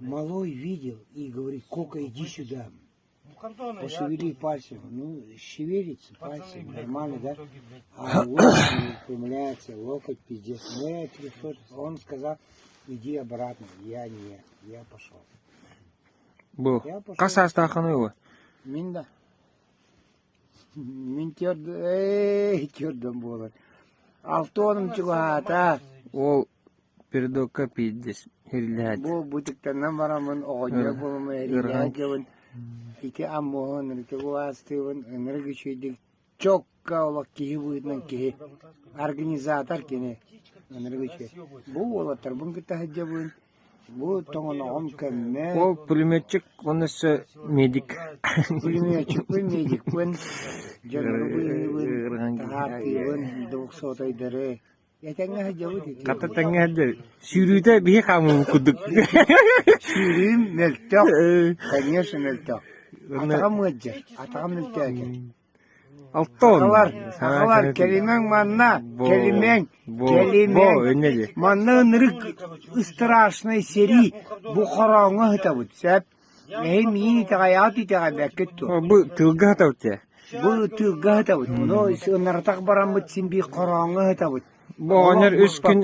Малой видел и говорит: Кока, иди сюда. Пошевели пальцем. Ну, шевелится пальцем, нормально, да? А локоть не выпрямляется, локоть пиздец. Ну, я телефон, он сказал: иди обратно. Я пошел. Bu. Kaç hastahane o? Minda. Min gördüm bu. 6 onun çikolata. O передока пиздец. Херлят. Bu butikten varamın oğuya bulma eriye gavın. İki ammoğun ırkı bu astığın ınırgı şeydik. Çok kavlak ki bu itmen ki. Organizatör ki ınırgı şey. Bu olatır bunu kitahcabın. Bu toğun kemme. O pulmetçik onası medik. Pulmetçik bu medik bu. Jangan bu tahati bu doksotay dere. Ya tengah jauh di. Kata tengah aja. Sürüde bir kamu kuduk. Sürüm meltok. Kayaknya meltok. Atakam aja. Atakam meltok aja. Alton. Sakalar kelimen mana? Kelimen. Bo önce. Mana nırık ıstırasına seri. Bu karanlığı hitavut. Sep. Hem yeni tagayatı tagabeketto. Bu tılgah tavukça. Bu tılgah hitavut. No, nartak baramut simbi karanlığı hitavut. Bu onlar 3 gün